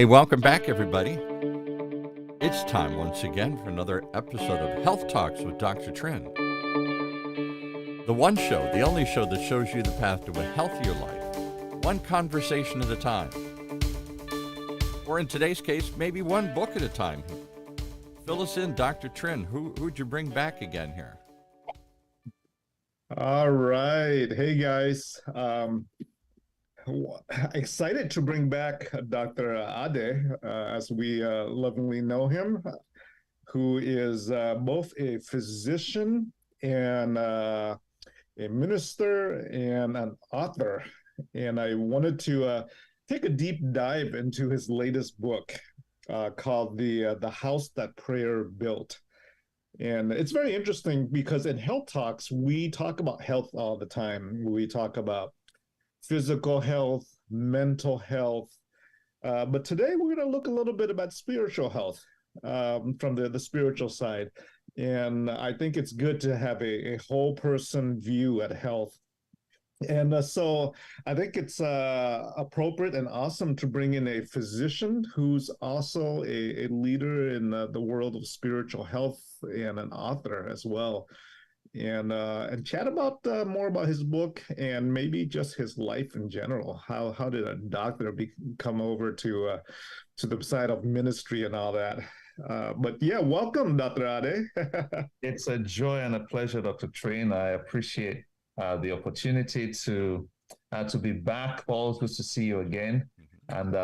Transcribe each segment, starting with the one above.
Hey, welcome back, everybody. It's time once again for another episode of Health Talks with Dr. TRINH. The one show, the only show that shows you the path to a healthier life, one conversation at a time. Or in today's case, maybe one book at a time. Fill us in, Dr. TRINH. Who'd you bring back again here? All right. Hey, guys. Excited to bring back Dr. Ade, as we lovingly know him, who is both a physician and a minister and an author. And I wanted to take a deep dive into his latest book called The House That Prayer Built. And it's very interesting because in Health Talks, we talk about health all the time. We talk about physical health, mental health. But today we're going to look a little bit about spiritual health from the spiritual side. And I think it's good to have a whole person view at health. And so I think it's appropriate and awesome to bring in a physician who's also a leader in the world of spiritual health and an author as well. And chat about more about his book and maybe just his life in general. How did a doctor come over to the side of ministry and all that? But yeah, welcome, Dr. Ade. It's a joy and a pleasure, Dr. TRINH. I appreciate the opportunity to be back. Always good to see you again, and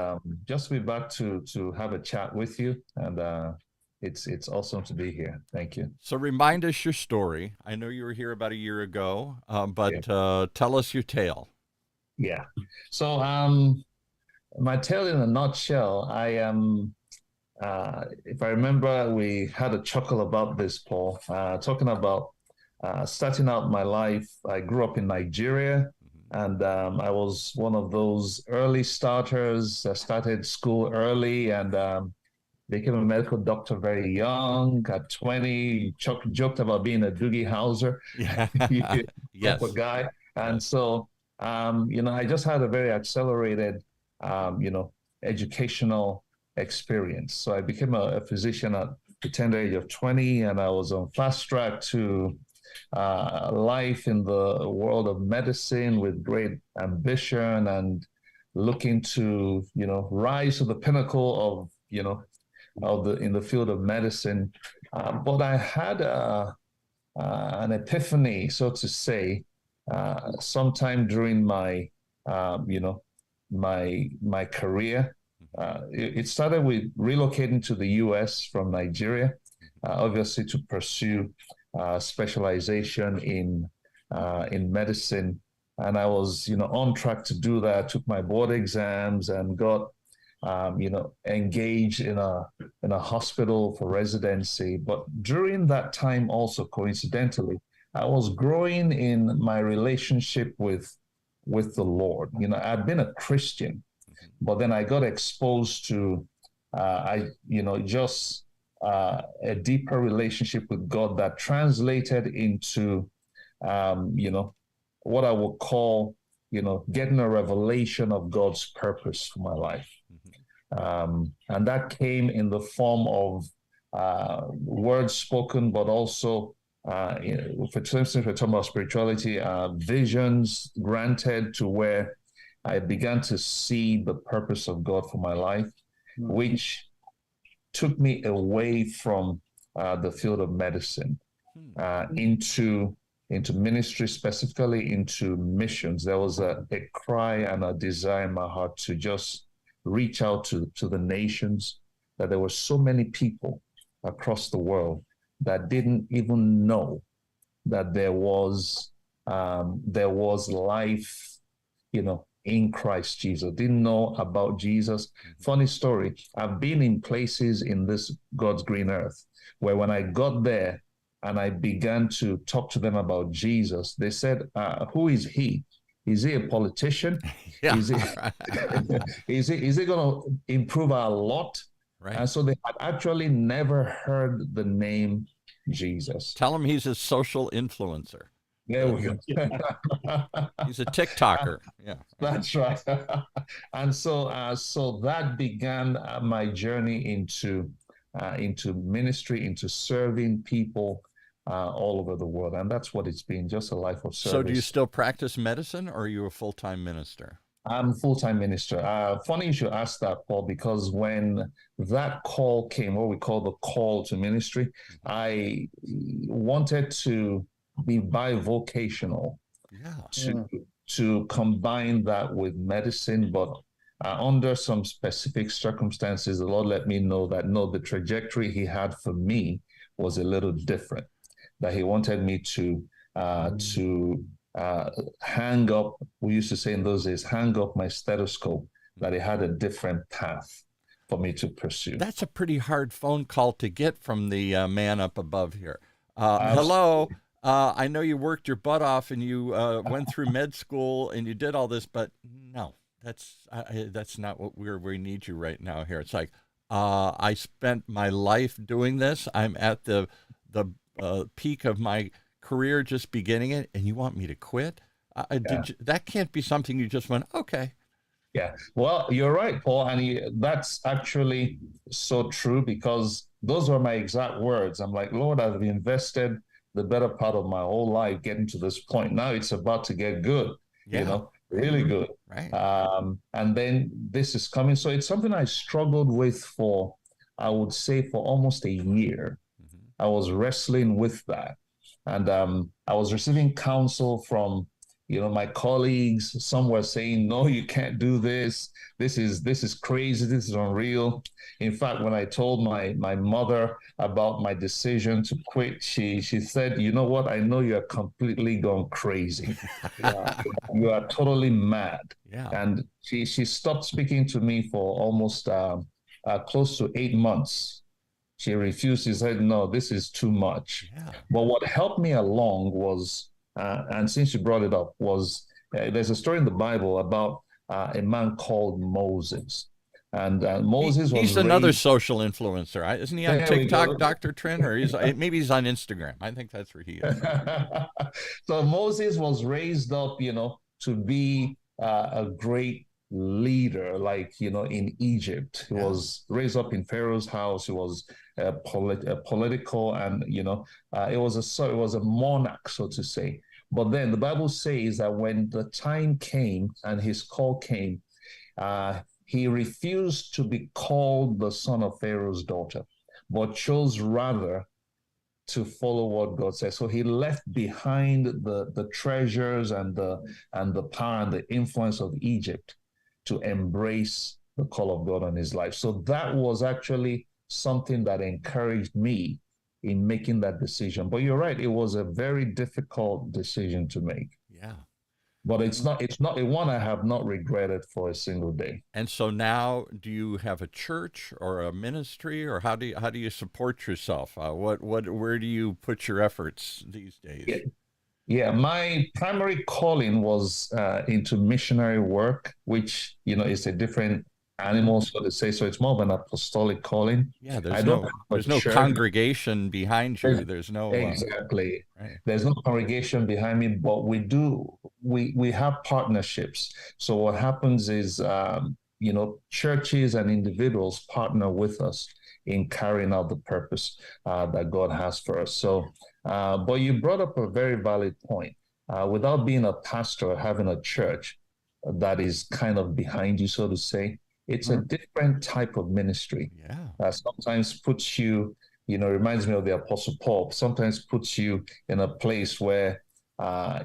just be back to have a chat with you. And it's awesome to be here. Thank you. So remind us your story. I know you were here about a year ago, but tell us your tale. Yeah. So my tale in a nutshell, I am, if I remember, we had a chuckle about this, Paul, talking about starting out my life. I grew up in Nigeria, and I was one of those early starters. I started school early and became a medical doctor very young. At 20, joked about being a Doogie Howser, Yes, guy. And so, I just had a very accelerated, educational experience. So I became a physician at the tender age of 20, and I was on fast track to life in the world of medicine with great ambition and looking to, rise to the pinnacle of in the field of medicine. But I had an epiphany, so to say, sometime during my, my career. It started with relocating to the U.S. from Nigeria, obviously to pursue specialization in medicine, and I was on track to do that. Took my board exams and got engaged in a hospital for residency. But during that time, also coincidentally, I was growing in my relationship with the Lord. I'd been a Christian, but then I got exposed to a deeper relationship with God that translated into, what I would call, getting a revelation of God's purpose for my life. And that came in the form of words spoken, but also, for instance, we're talking about spirituality, visions granted to where I began to see the purpose of God for my life, which took me away from the field of medicine into ministry, specifically into missions. There was a cry and a desire in my heart to just reach out to the nations, that there were so many people across the world that didn't even know that there was life, in Christ Jesus, didn't know about Jesus. Funny story, I've been in places in this God's green earth where when I got there and I began to talk to them about Jesus, they said, who is he? Is he a politician? Yeah. Is he going to improve our lot? Right. And so they had actually never heard the name Jesus. Tell him he's a social influencer. There we go. He's a TikToker. Yeah. That's right. And so that began my journey into ministry, into serving people all over the world, and that's what it's been, just a life of So do you service. still practice medicine, or are you a full-time minister? I'm a full-time minister. Funny you should ask that, Paul, because when that call came, what we call the call to ministry, I wanted to be bivocational, Yeah. to combine that with medicine, but under some specific circumstances, the Lord let me know that no, the trajectory He had for me was a little different. That He wanted me to hang up. We used to say in those days, hang up my stethoscope. That He had a different path for me to pursue. That's a pretty hard phone call to get from the man up above here. Hello. I know you worked your butt off and you went through med school and you did all this, but no, that's not what we need you right now here. It's like, I spent my life doing this. I'm at the peak of my career, just beginning it, and you want me to quit? That can't be something you just went, okay. Yeah, well, you're right, Paul, and that's actually so true, because those were my exact words. I'm like, Lord, I've invested the better part of my whole life getting to this point. Now it's about to get good, really good. Right. And then this is coming. So it's something I struggled with for, I would say, for almost a year. I was wrestling with that. And I was receiving counsel from, my colleagues. Some were saying, no, you can't do this. This is crazy. This is unreal. In fact, when I told my mother about my decision to quit, she said, you know what? I know you're completely gone crazy. You are totally mad. Yeah. And she stopped speaking to me for almost close to 8 months. She refused. She said, no, this is too much. Yeah. But what helped me along was, and since you brought it up, was there's a story in the Bible about a man called Moses. And Moses was he's another social influencer, right? Isn't he on TikTok, Dr. TRINH? Or maybe he's on Instagram. I think that's where he is. So Moses was raised up, to be a great leader, like, in Egypt. He was raised up in Pharaoh's house. He was political, and it was a monarch, so to say. But then the Bible says that when the time came and his call came, he refused to be called the son of Pharaoh's daughter, but chose rather to follow what God says. So he left behind the treasures and the power and the influence of Egypt to embrace the call of God on his life. So that was actually something that encouraged me in making that decision. But you're right, it was a very difficult decision to make. Yeah. But it's not a one I have not regretted for a single day. And so now, do you have a church or a ministry, or how do you support yourself? Where do you put your efforts these days? Yeah, my primary calling was into missionary work, which is a different animal, so to say. So it's more of an apostolic calling. Yeah, there's no congregation behind you. There's no exactly. Right. There's no congregation behind me, but we have partnerships. So what happens is churches and individuals partner with us in carrying out the purpose that God has for us. So, but you brought up a very valid point. Without being a pastor or having a church that is kind of behind you, so to say, it's a different type of ministry. Yeah. Sometimes puts you, reminds me of the Apostle Paul, sometimes puts you in a place where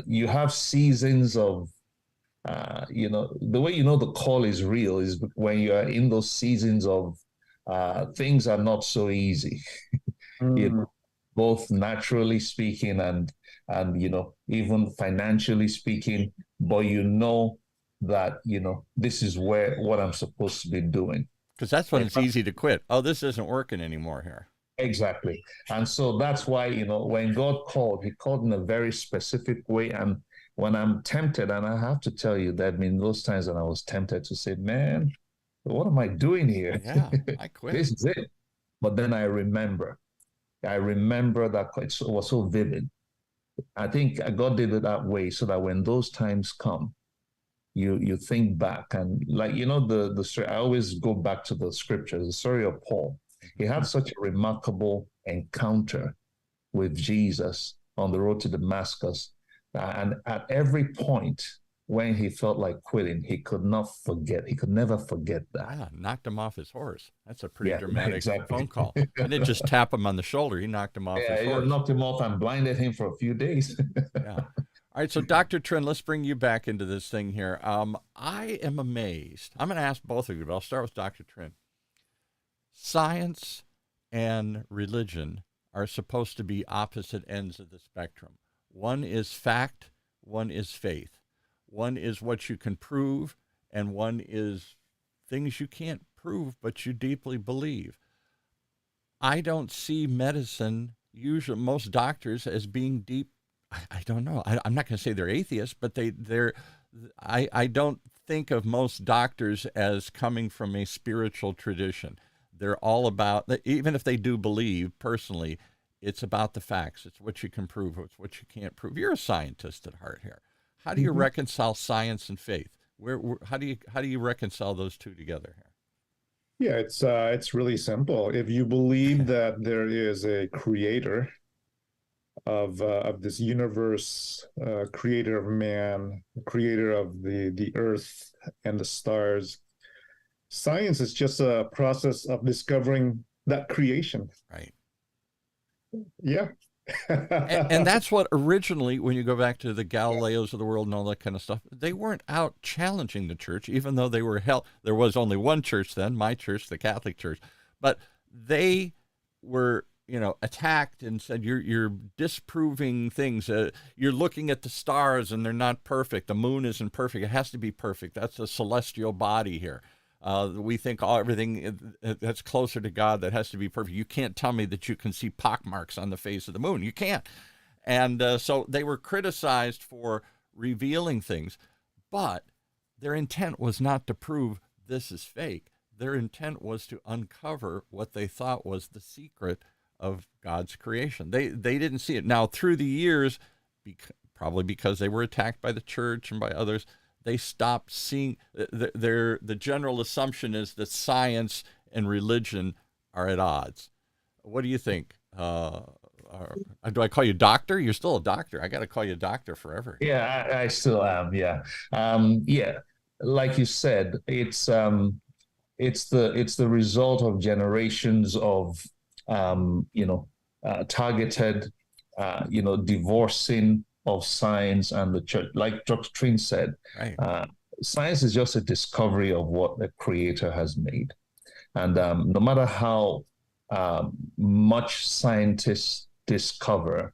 you have seasons of, the way the call is real is when you are in those seasons of things are not so easy, both naturally speaking and even financially speaking, but that this is what I'm supposed to be doing, because that's when it's easy to quit. Oh, this isn't working anymore here. Exactly. And so that's why when God called, he called in a very specific way. And when I'm tempted, and I have to tell you that those times when I was tempted to say, man, what am I doing here? Yeah, I quit. This is it. But then I remember that it was so vivid. I think God did it that way so that when those times come, you think back and like the story. I always go back to the scriptures, the story of Paul. He had such a remarkable encounter with Jesus on the road to Damascus, and at every point when he felt like quitting, he could never forget that. Yeah, knocked him off his horse. That's a pretty Yeah, dramatic exactly. phone call. I didn't just tap him on the shoulder. He knocked him off Yeah, his horse. knocked him off and blinded him for a few days. Yeah. All right, so Dr. Trin, let's bring you back into this thing here. I am amazed. I'm going to ask both of you, but I'll start with Dr. Trin. Science and religion are supposed to be opposite ends of the spectrum. One is fact, one is faith. One is what you can prove, and one is things you can't prove, but you deeply believe. I don't see medicine, usually most doctors, as being deep. I don't know. I'm not going to say they're atheists, but I don't think of most doctors as coming from a spiritual tradition. They're all about, even if they do believe personally, it's about the facts. It's what you can prove. It's what you can't prove. You're a scientist at heart here. How do you reconcile science and faith? How do you reconcile those two together here? Yeah, it's really simple. If you believe that there is a creator of this universe, creator of man, creator of the earth and the stars, science is just a process of discovering that creation. Right. Yeah. and that's what originally, when you go back to the Galileos of the world and all that kind of stuff, they weren't out challenging the church, even though they were held. There was only one church then, my church, the Catholic Church, but they were, attacked and said, you're disproving things. You're looking at the stars and they're not perfect. The moon isn't perfect. It has to be perfect. That's a celestial body here. We think everything that's closer to God, that has to be perfect. You can't tell me that you can see pockmarks on the face of the moon. You can't. And so they were criticized for revealing things, but their intent was not to prove this is fake. Their intent was to uncover what they thought was the secret of God's creation. They didn't see it. Now, through the years, probably because they were attacked by the church and by others, they stopped seeing. The general assumption is that science and religion are at odds. What do you think? Do I call you doctor? You're still a doctor. I got to call you doctor forever. Yeah, I still am. Yeah, yeah. Like you said, it's the result of generations of targeted divorcing of science and the church. Like Dr. TRINH said, right. Science is just a discovery of what the creator has made. And no matter how much scientists discover,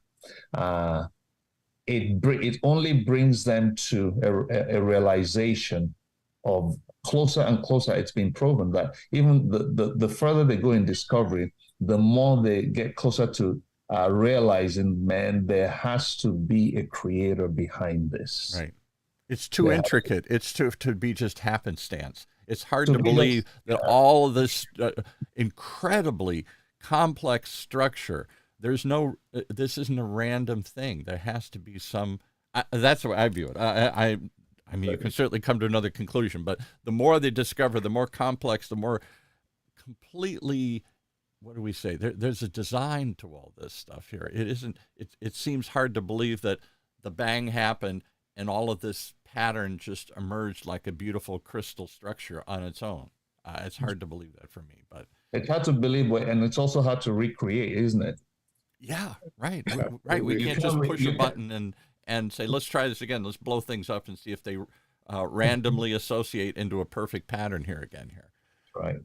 it only brings them to a realization of closer and closer. It's been proven that even the further they go in discovery, the more they get closer to realizing, man, there has to be a creator behind this. Right. It's too intricate. It's to be just happenstance. It's hard to believe that all of this incredibly complex structure, this isn't a random thing. There has to be some, that's the way I view it. I mean, you can certainly come to another conclusion, but the more they discover, the more complex, the more completely, what do we say? There's a design to all this stuff here. It seems hard to believe that the bang happened and all of this pattern just emerged like a beautiful crystal structure on its own. It's hard to believe that for me, but it's hard to believe, and it's also hard to recreate, isn't it? Yeah, right. Right. We can't just push a button and say, let's try this again. Let's blow things up and see if they randomly associate into a perfect pattern here again. Right.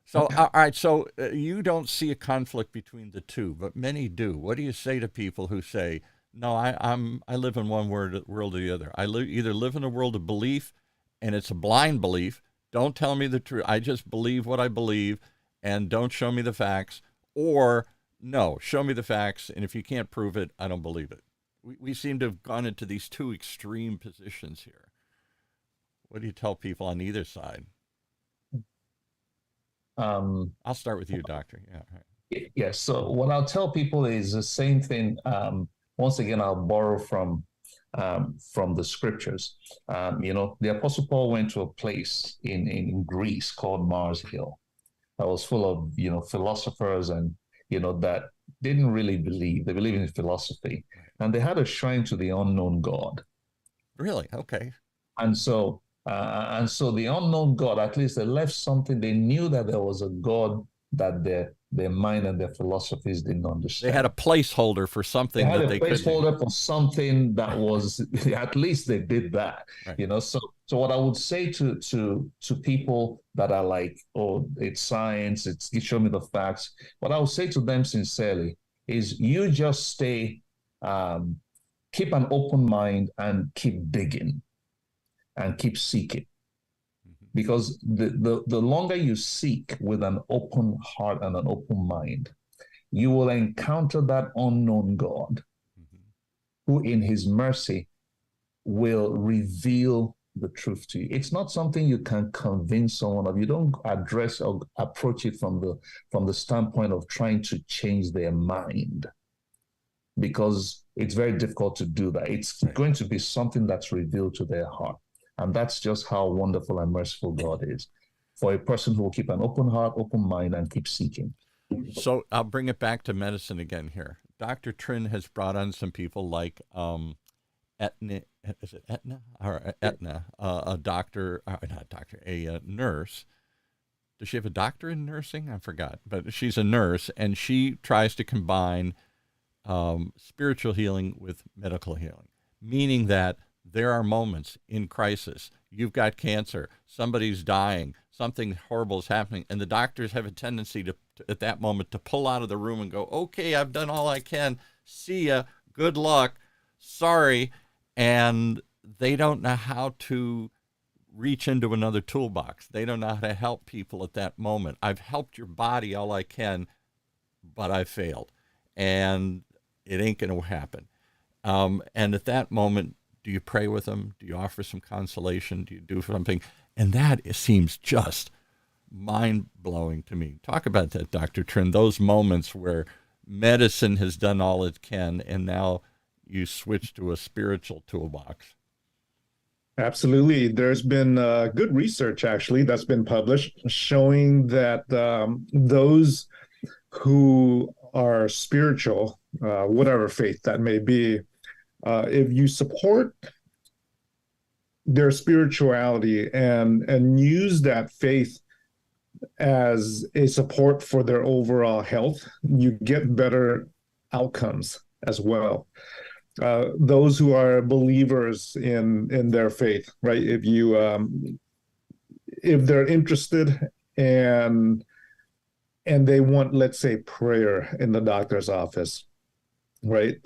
So, all right. So you don't see a conflict between the two, but many do. What do you say to people who say, no, I live in one world or the other. I either live in a world of belief, and it's a blind belief. Don't tell me the truth. I just believe what I believe, and don't show me the facts. Or no, show me the facts, and if you can't prove it, I don't believe it. We seem to have gone into these two extreme positions here. What do you tell people on either side? I'll start with you, Doctor. Yeah. Yes. So what I'll tell people is the same thing. once again, I'll borrow from the scriptures. The Apostle Paul went to a place in Greece called Mars Hill that was full of, philosophers and, that didn't really believe. They believed in philosophy. And they had a shrine to the unknown God. Really? Okay. And so the unknown God, at least they left something. They knew that there was a God that their mind and their philosophies didn't understand. They had a placeholder for something that they could do. They had a placeholder for something that was, at least they did that, right. So what I would say to people that are like, oh, it's science, you show me the facts. What I would say to them sincerely is you just stay, keep an open mind and keep digging and keep seeking. Because the longer you seek with an open heart and an open mind, you will encounter that unknown God who in his mercy will reveal the truth to you. It's not something you can convince someone of. You don't address or approach it from the standpoint of trying to change their mind, because it's very difficult to do that. It's going to be something that's revealed to their heart. And that's just how wonderful and merciful God is, for a person who will keep an open heart, open mind, and keep seeking. So I'll bring it back to medicine again here. Dr. TRINH has brought on some people like Etna, is it Etna? Or Etna, a doctor, not a doctor, a nurse. Does she have a doctor in nursing? I forgot. But she's a nurse, and she tries to combine spiritual healing with medical healing, meaning that there are moments in crisis. You've got cancer, somebody's dying, something horrible is happening, and the doctors have a tendency to at that moment to pull out of the room and go, okay, I've done all I can. See ya. Good luck. Sorry. And they don't know how to reach into another toolbox. They don't know how to help people at that moment. I've helped your body all I can, but I failed. And it ain't going to happen. And at that moment, do you pray with them? Do you offer some consolation? Do you do something? And that seems just mind-blowing to me. Talk about that, Dr. TRINH, those moments where medicine has done all it can, and now you switch to a spiritual toolbox. Absolutely. There's been good research, actually, that's been published showing that those who are spiritual, whatever faith that may be, if you support their spirituality and use that faith as a support for their overall health, you get better outcomes as well. Those who are believers in their faith, right? If they're interested and they want, let's say, prayer in the doctor's office, right?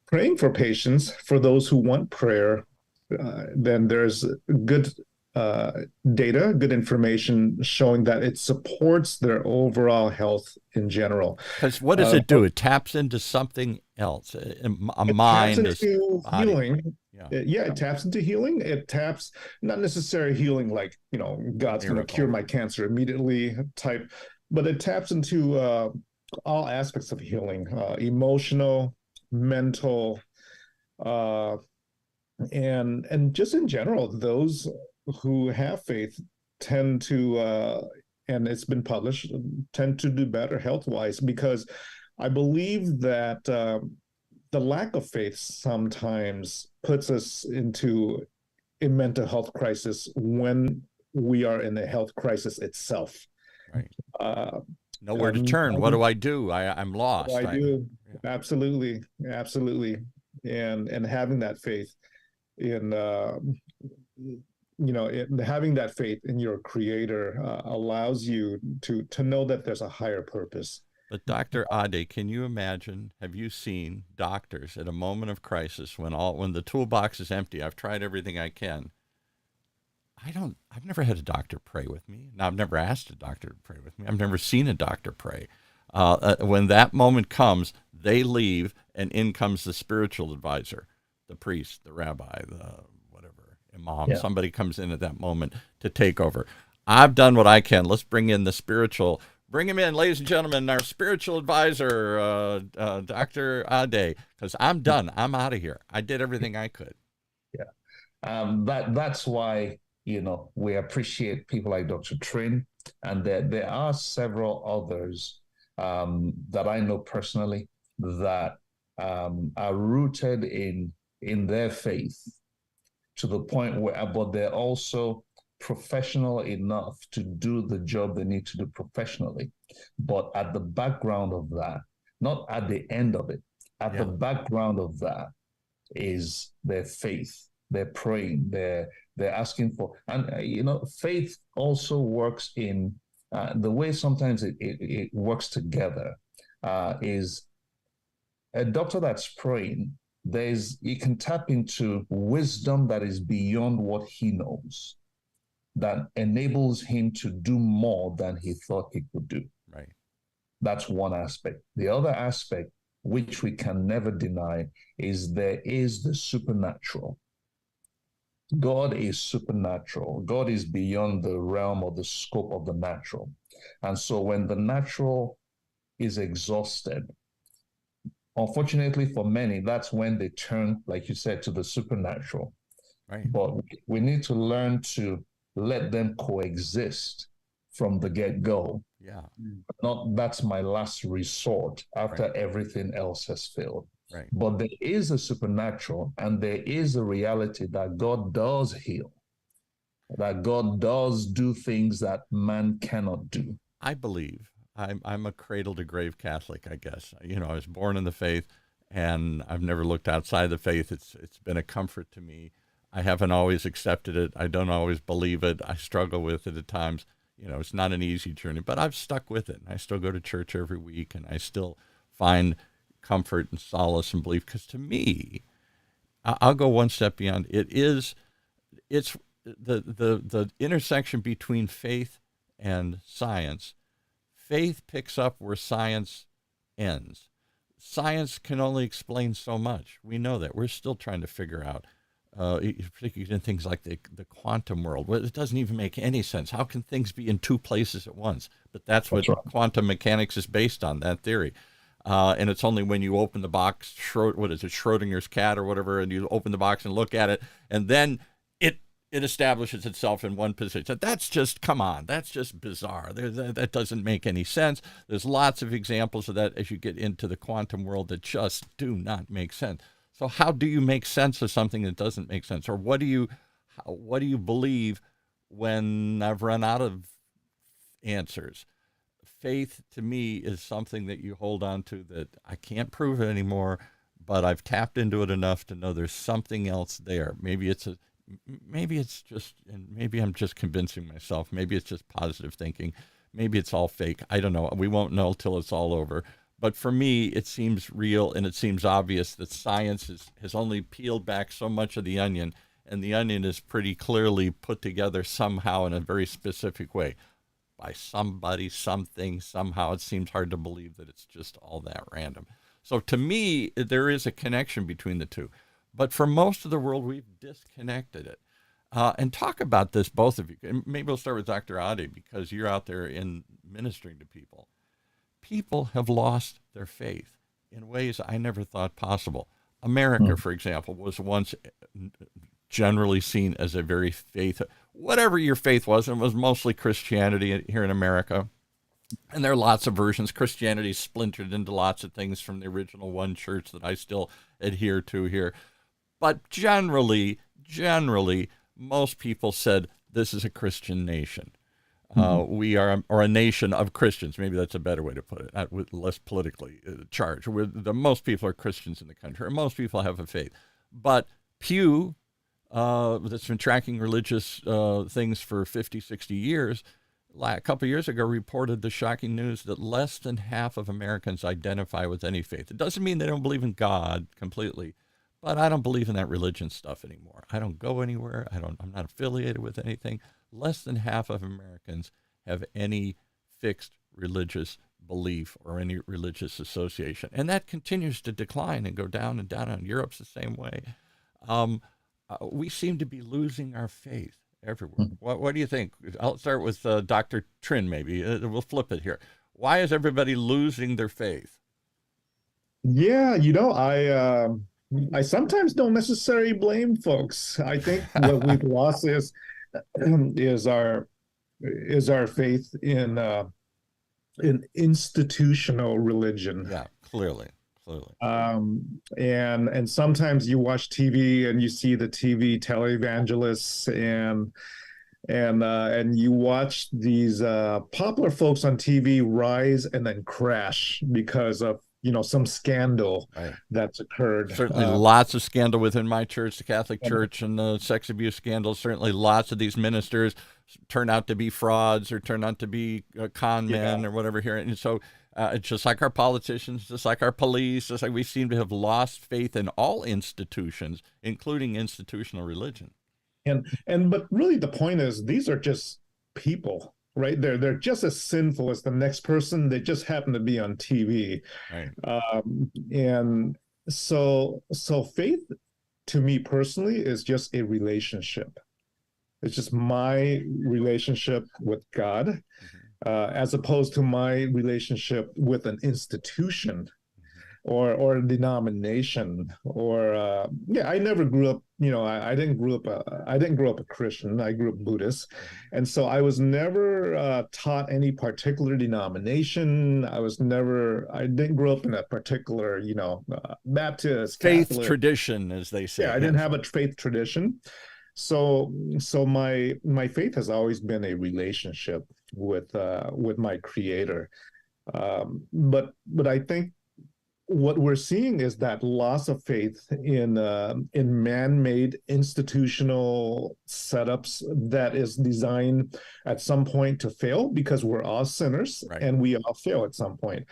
Praying for patients, for those who want prayer, then there's good data, good information showing that it supports their overall health in general. Because what does it do? It taps into something else, a mind, taps into healing. Yeah. It taps into healing. It taps, not necessarily healing like, God's going to cure my cancer immediately type, but it taps into all aspects of healing, emotional, mental, and just in general, those who have faith tend to, and it's been published, tend to do better health-wise, because I believe that the lack of faith sometimes puts us into a mental health crisis when we are in a health crisis itself. Right. Nowhere to turn. What do I do? I'm lost. I do. Yeah. Absolutely. And having that faith in, having that faith in your creator allows you to know that there's a higher purpose. But Dr. Ade, can you imagine, have you seen doctors at a moment of crisis when the toolbox is empty? I've tried everything I can. I've never had a doctor pray with me. Now, I've never asked a doctor to pray with me. I've never seen a doctor pray. When that moment comes, they leave, and in comes the spiritual advisor, the priest, the rabbi, the whatever, imam. Yeah. Somebody comes in at that moment to take over. I've done what I can. Let's bring in the spiritual Bring him in, ladies and gentlemen, our spiritual advisor, Dr. Ade, because I'm done. I'm out of here. I did everything I could. Yeah. That's why, we appreciate people like Dr. TRINH, and there are several others that I know personally that are rooted in their faith to the point where, but they're also professional enough to do the job they need to do professionally. But at the background of that, not at the end of it, at the background of that is their faith. They're praying, they're asking for, and faith also works in the way sometimes it works together is a doctor that's praying, he can tap into wisdom that is beyond what he knows, that enables him to do more than he thought he could do. Right. That's one aspect. The other aspect, which we can never deny, is there is the supernatural. God is supernatural. God is beyond the realm or the scope of the natural. And so when the natural is exhausted, unfortunately for many, that's when they turn, like you said, to the supernatural. Right. But we need to learn to let them coexist from the get-go. Yeah. Not that's my last resort after everything else has failed. Right. But there is a supernatural, and there is a reality that God does heal, that God does do things that man cannot do. I believe. I'm a cradle to grave Catholic, I guess. I was born in the faith, and I've never looked outside the faith. It's been a comfort to me. I haven't always accepted it. I don't always believe it. I struggle with it at times. It's not an easy journey, but I've stuck with it. I still go to church every week, and I still find comfort and solace and belief. Because to me, I'll go one step beyond. It's the intersection between faith and science. Faith picks up where science ends. Science can only explain so much. We know that. We're still trying to figure out, particularly in things like the quantum world. Well, it doesn't even make any sense. How can things be in two places at once? But that's what quantum mechanics is based on, that theory. And it's only when you open the box, Schrodinger's cat or whatever, and you open the box and look at it, and then it establishes itself in one position. That's just, come on, that's just bizarre. That doesn't make any sense. There's lots of examples of that as you get into the quantum world that just do not make sense. So how do you make sense of something that doesn't make sense? Or what do you believe when I've run out of answers? Faith to me is something that you hold on to that I can't prove it anymore, but I've tapped into it enough to know there's something else there. Maybe I'm just convincing myself. Maybe it's just positive thinking. Maybe it's all fake. I don't know. We won't know till it's all over. But for me, it seems real, and it seems obvious that science has only peeled back so much of the onion, and the onion is pretty clearly put together somehow in a very specific way by somebody, something, somehow. It seems hard to believe that it's just all that random. So to me, there is a connection between the two. But for most of the world, we've disconnected it. And talk about this, both of you. And maybe we'll start with Dr. Ade, because you're out there in ministering to people. People have lost their faith in ways I never thought possible. America, for example, was once generally seen as a very whatever your faith was, and it was mostly Christianity here in America. And there are lots of versions. Christianity splintered into lots of things from the original one church that I still adhere to here. But generally, most people said this is a Christian nation. We are a nation of Christians. Maybe that's a better way to put it, with less politically charged. Most people are Christians in the country, or most people have a faith. But Pew, that's been tracking religious things for 50, 60 years, a couple of years ago reported the shocking news that less than half of Americans identify with any faith. It doesn't mean they don't believe in God completely, but I don't believe in that religion stuff anymore. I don't go anywhere. I'm not affiliated with anything. Less than half of Americans have any fixed religious belief or any religious association. And that continues to decline and go down and down. And Europe's the same way. We seem to be losing our faith everywhere. What do you think? I'll start with Dr. TRINH, maybe. We'll flip it here. Why is everybody losing their faith? Yeah, I sometimes don't necessarily blame folks. I think what we've lost is our faith in institutional religion. Yeah, clearly. And sometimes you watch TV and you see the TV televangelists and you watch these popular folks on TV rise and then crash because of some scandal that's occurred. Certainly lots of scandal within my church, the Catholic Church, and the sex abuse scandals. Certainly lots of these ministers turn out to be frauds or turn out to be con men or whatever here. And so it's just like our politicians, just like our police, just like we seem to have lost faith in all institutions, including institutional religion. But really the point is these are just people, right? They're just as sinful as the next person. They just happen to be on TV. Right. And so faith to me personally is just a relationship. It's just my relationship with God, as opposed to my relationship with an institution or a denomination I never grew up, I didn't grow up a Christian. I grew up Buddhist. And so I was never taught any particular denomination. I didn't grow up in a particular, Baptist, faith Catholic tradition, as they say. Yeah, I didn't have a faith tradition. So my faith has always been a relationship with my Creator. But I think what we're seeing is that loss of faith in man-made institutional setups that is designed at some point to fail, because we're all sinners and we all fail at some point.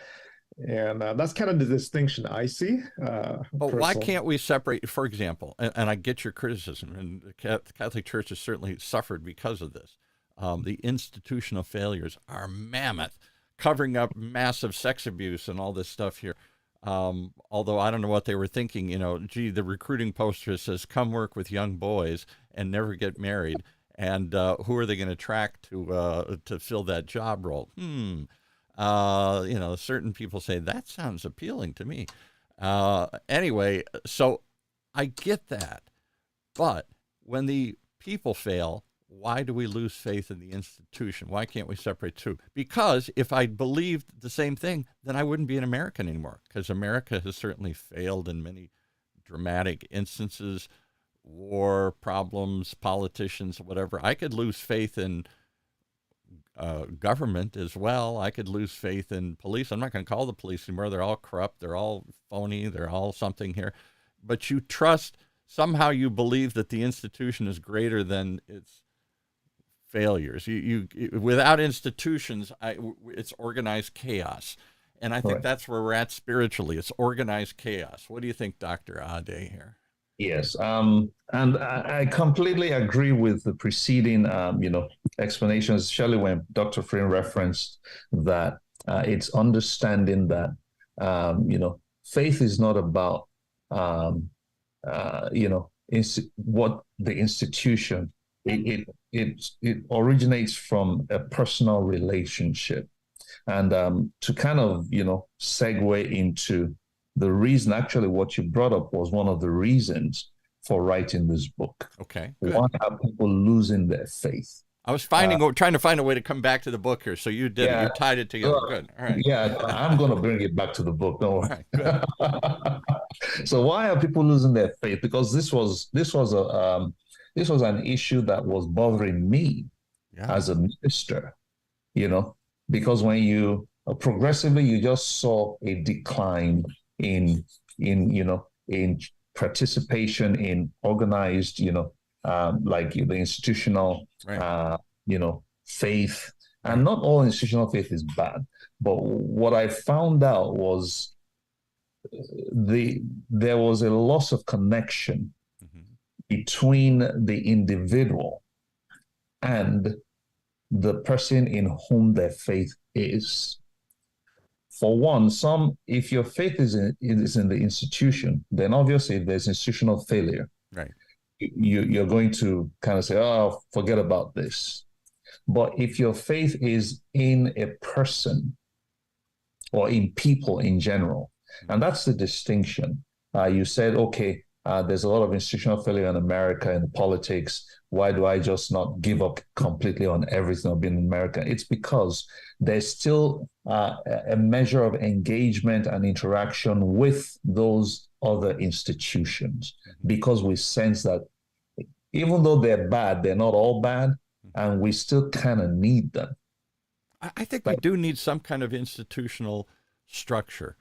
And that's kind of the distinction I see. But why can't we separate, for example, and I get your criticism, and the Catholic Church has certainly suffered because of this. The institutional failures are mammoth, covering up massive sex abuse and all this stuff here. Although I don't know what they were thinking, the recruiting poster says, come work with young boys and never get married. And who are they going to attract to fill that job role? Certain people say, that sounds appealing to me. Anyway, so I get that. But when the people fail, why do we lose faith in the institution? Why can't we separate two? Because if I believed the same thing, then I wouldn't be an American anymore, because America has certainly failed in many dramatic instances, war, problems, politicians, whatever. I could lose faith in government as well. I could lose faith in police. I'm not going to call the police anymore. They're all corrupt. They're all phony. They're all something here. But you trust, somehow you believe that the institution is greater than its failures. You without institutions, it's organized chaos. And I think that's where we're at spiritually. It's organized chaos. What do you think, Dr. Ade here? Yes, and I completely agree with the preceding, explanations, especially when Dr. TRINH referenced that it's understanding that, faith is not about, what the institution. It originates from a personal relationship, and to kind of segue into the reason, actually what you brought up was one of the reasons for writing this book. Okay, good. Why are people losing their faith? I was trying to find a way to come back to the book here, so you did it. You tied it together. Good. All right. Yeah, I'm going to bring it back to the book. Don't worry. All right, good. So why are people losing their faith? Because this was an issue that was bothering me as a minister, because when you progressively, you just saw a decline in participation in organized, like the institutional, faith. And not all institutional faith is bad, but what I found out was there was a loss of connection between the individual and the person in whom their faith is. For one, if your faith is in the institution, then obviously if there's institutional failure, right, you're going to kind of say, oh, forget about this. But if your faith is in a person, or in people in general. And that's the distinction. You said, okay, there's a lot of institutional failure in America and politics. Why do I just not give up completely on everything of being in America? It's because there's still a measure of engagement and interaction with those other institutions, because we sense that even though they're bad, they're not all bad, and we still kind of need them. I think we do need some kind of institutional structure.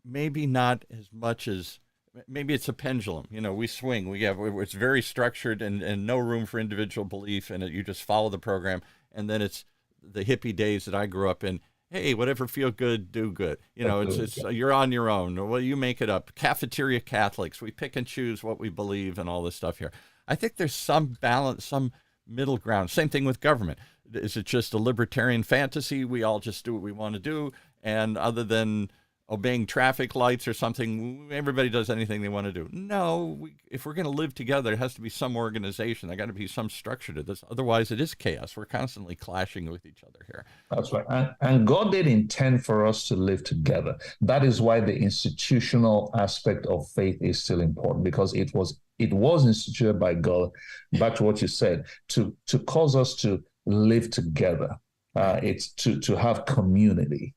Maybe not as much as, maybe it's a pendulum. We swing. It's very structured and no room for individual belief, and you just follow the program. And then it's the hippie days that I grew up in. Hey, whatever feel good, do good. It's you're on your own. Well, you make it up. Cafeteria Catholics. We pick and choose what we believe and all this stuff here. I think there's some balance, some middle ground. Same thing with government. Is it just a libertarian fantasy? We all just do what we want to do, and other than obeying traffic lights or something, everybody does anything they want to do. No, if we're going to live together, it has to be some organization. There got to be some structure to this. Otherwise, it is chaos. We're constantly clashing with each other here. That's right. And God did intend for us to live together. That is why the institutional aspect of faith is still important, because it was instituted by God, back to what you said, to cause us to live together. It's to have community.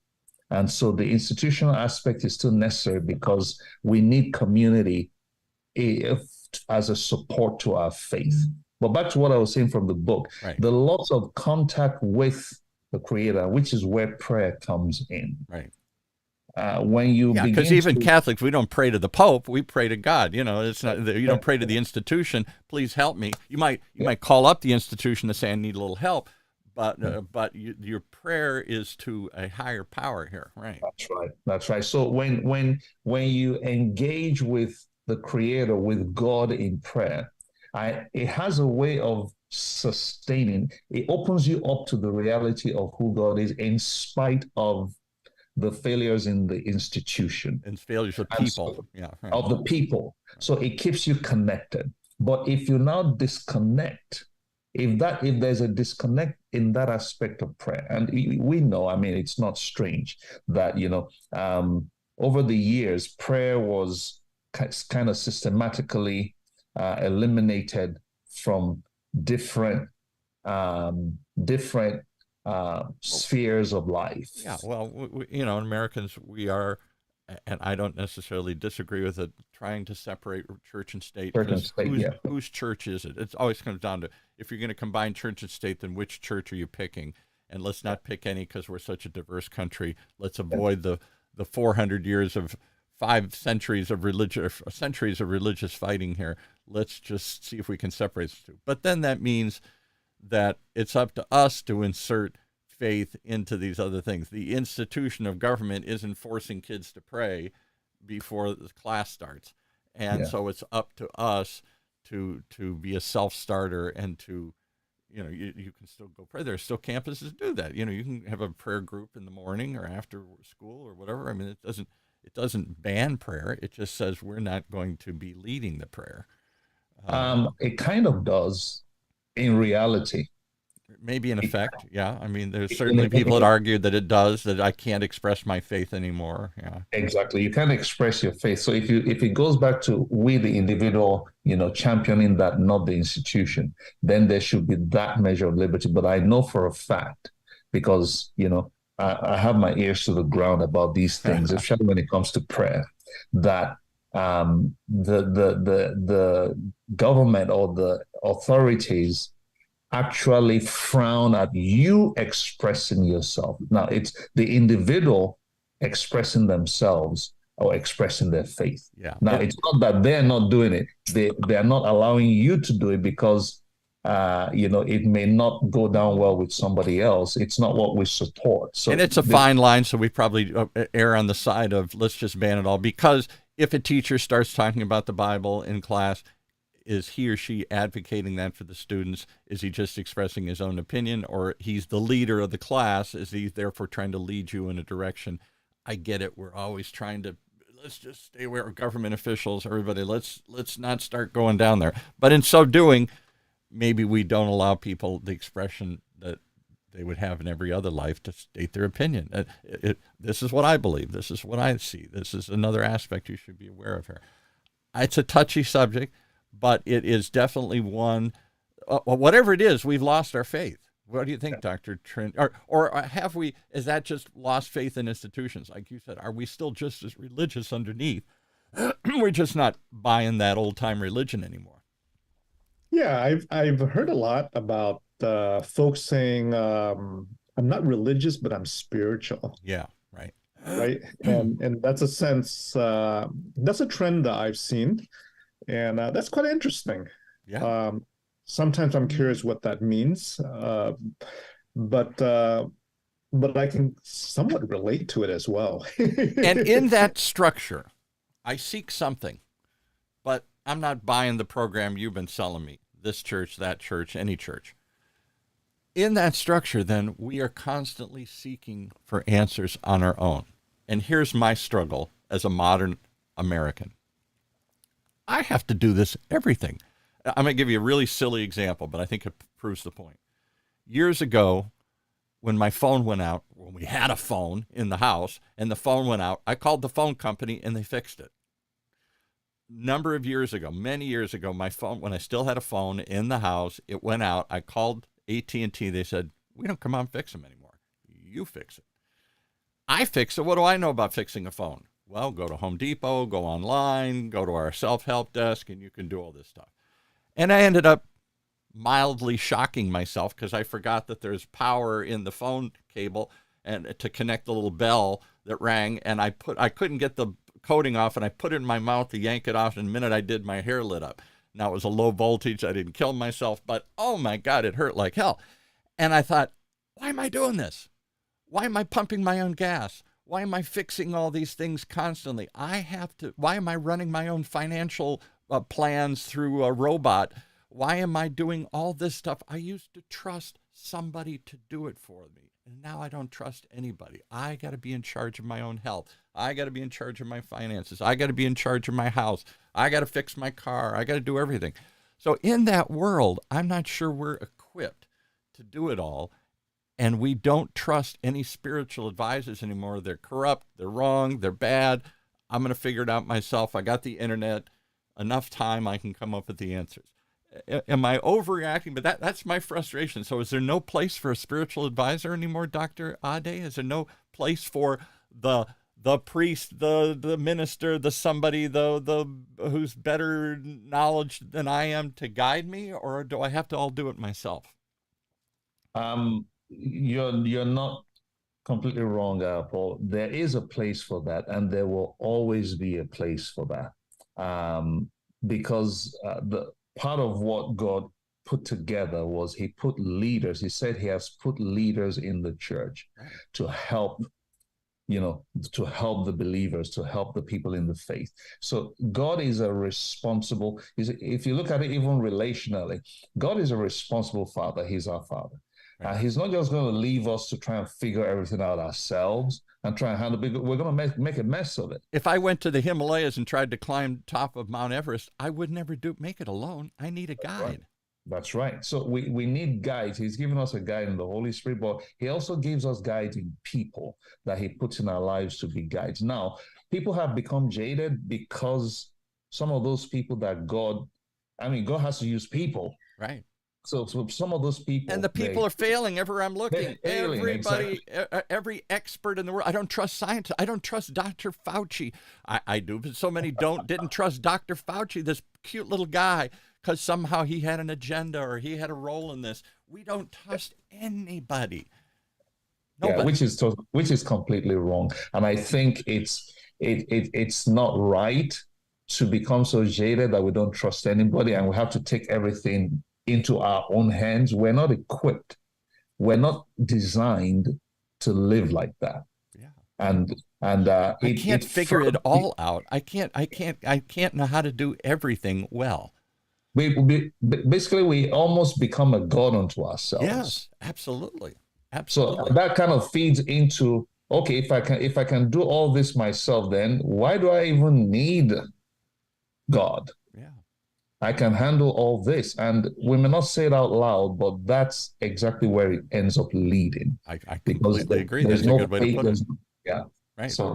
And so the institutional aspect is still necessary because we need community as a support to our faith. But back to what I was saying from the book, right. The loss of contact with the Creator, which is where prayer comes in. Right. When you begin, because even Catholics, we don't pray to the Pope, we pray to God. It's not, you don't pray to the institution. Please help me. You might call up the institution to say I need a little help. But your prayer is to a higher power here, right? That's right. So when you engage with the Creator, with God in prayer, it has a way of sustaining. It opens you up to the reality of who God is, in spite of the failures in the institution and failures of people, of the people. So it keeps you connected. But if you now disconnect, if there's a disconnect in that aspect of prayer, and we know, it's not strange that, over the years, prayer was kind of systematically eliminated from different spheres of life. Yeah, well, Americans, we are, and I don't necessarily disagree with it, trying to separate church and state. Whose church is it? It always comes down to, if you're going to combine church and state, then which church are you picking? And let's not pick any, because we're such a diverse country. Let's avoid the 400 years of 5 centuries of religious fighting here. Let's just see if we can separate the two. But then that means that it's up to us to insert faith into these other things. The institution of government isn't forcing kids to pray before the class starts. And so it's up to us to be a self-starter and to, you can still go pray. There are still campuses that do that. You can have a prayer group in the morning or after school or whatever. It doesn't ban prayer. It just says we're not going to be leading the prayer. It kind of does in reality. Maybe in effect, yeah. There's certainly people that argue that it does, that I can't express my faith anymore. Yeah, exactly. You can't express your faith. So if it goes back to we, the individual, championing that, not the institution, then there should be that measure of liberty. But I know for a fact, because I have my ears to the ground about these things, especially when it comes to prayer, that the government or the authorities actually frown at you expressing yourself. Now, it's the individual expressing themselves or expressing their faith. Yeah. Now, it's not that they're not doing it. They're not allowing you to do it because, it may not go down well with somebody else. It's not what we support. So, and it's a fine line, so we probably err on the side of let's just ban it all. Because if a teacher starts talking about the Bible in class, is he or she advocating that for the students? Is he just expressing his own opinion? Or he's the leader of the class? Is he therefore trying to lead you in a direction? I get it. We're always trying to, let's just stay aware of government officials, everybody. Let's not start going down there. But in so doing, maybe we don't allow people the expression that they would have in every other life to state their opinion. This is what I believe. This is what I see. This is another aspect you should be aware of here. It's a touchy subject, but it is definitely one, whatever it is, we've lost our faith. What do you think, Dr. TRINH? Or have we, is that just lost faith in institutions? Like you said, are we still just as religious underneath? We're just not buying that old time religion anymore. Yeah, I've heard a lot about folks saying, I'm not religious, but I'm spiritual. Yeah, right. Right. And that's a sense, that's a trend that I've seen. And that's quite interesting. Yeah. Sometimes I'm curious what that means, but I can somewhat relate to it as well. And in that structure, I seek something, but I'm not buying the program you've been selling me, this church, that church, any church. In that structure, then, we are constantly seeking for answers on our own. And here's my struggle as a modern American. I have to do this everything. I'm going to give you a really silly example, but I think it proves the point. Years ago, when my phone went out, when we had a phone in the house and the phone went out, I called the phone company and they fixed it. Number of years ago, many years ago, my phone, when I still had a phone in the house, it went out. I called AT&T. They said, we don't come out and fix them anymore. You fix it. I fix it. What do I know about fixing a phone? Well, go to Home Depot, go online, go to our self-help desk, and you can do all this stuff. And I ended up mildly shocking myself because I forgot that there's power in the phone cable and to connect the little bell that rang. And I couldn't get the coating off, and I put it in my mouth to yank it off. And the minute I did, my hair lit up. Now it was a low voltage. I didn't kill myself, but oh my God, it hurt like hell. And I thought, why am I doing this? Why am I pumping my own gas? Why am I fixing all these things constantly? Why am I running my own financial plans through a robot? Why am I doing all this stuff? I used to trust somebody to do it for me. And now I don't trust anybody. I got to be in charge of my own health. I got to be in charge of my finances. I got to be in charge of my house. I got to fix my car. I got to do everything. So in that world, I'm not sure we're equipped to do it all. And we don't trust any spiritual advisors anymore. They're corrupt. They're wrong. They're bad. I'm going to figure it out myself. I got the internet. Enough time, I can come up with the answers. Am I overreacting? But that's my frustration. So is there no place for a spiritual advisor anymore, Dr. Ade? Is there no place for the priest, the minister, the somebody, the who's better knowledge than I am to guide me? Or do I have to all do it myself? You're not completely wrong, Paul. There is a place for that, and there will always be a place for that. Because the part of what God put together was he put leaders. He said he has put leaders in the church to help, to help the believers, to help the people in the faith. So God is a responsible, if you look at it even relationally, God is a responsible father. He's our father. He's not just going to leave us to try and figure everything out ourselves and try and handle it. We're going to make a mess of it. If I went to the Himalayas and tried to climb top of Mount Everest, I would never make it alone. I need a guide. That's right. So we need guides. He's given us a guide in the Holy Spirit, but he also gives us guides in people that he puts in our lives to be guides. Now, people have become jaded because some of those people that God has to use people. Right. So some of those people, and the people are failing everywhere I'm looking. Everybody, exactly. Every expert in the world. I don't trust scientists. I don't trust Dr. Fauci. I do, but so many didn't trust Dr. Fauci, this cute little guy, because somehow he had an agenda or he had a role in this. We don't trust anybody. Nobody. Yeah, which is completely wrong. And I think it's not right to become so jaded that we don't trust anybody and we have to take everything into our own hands. We're not equipped. We're not designed to live like that. Yeah. And I can't figure it all out. I can't know how to do everything well. Basically, we almost become a god unto ourselves. Yes, absolutely. So that kind of feeds into, okay, if I can do all this myself, then why do I even need God? Yeah. I can handle all this. And we may not say it out loud, but that's exactly where it ends up leading. I Because completely agree. there's That's a no good way to faith. put it. Yeah. Right. So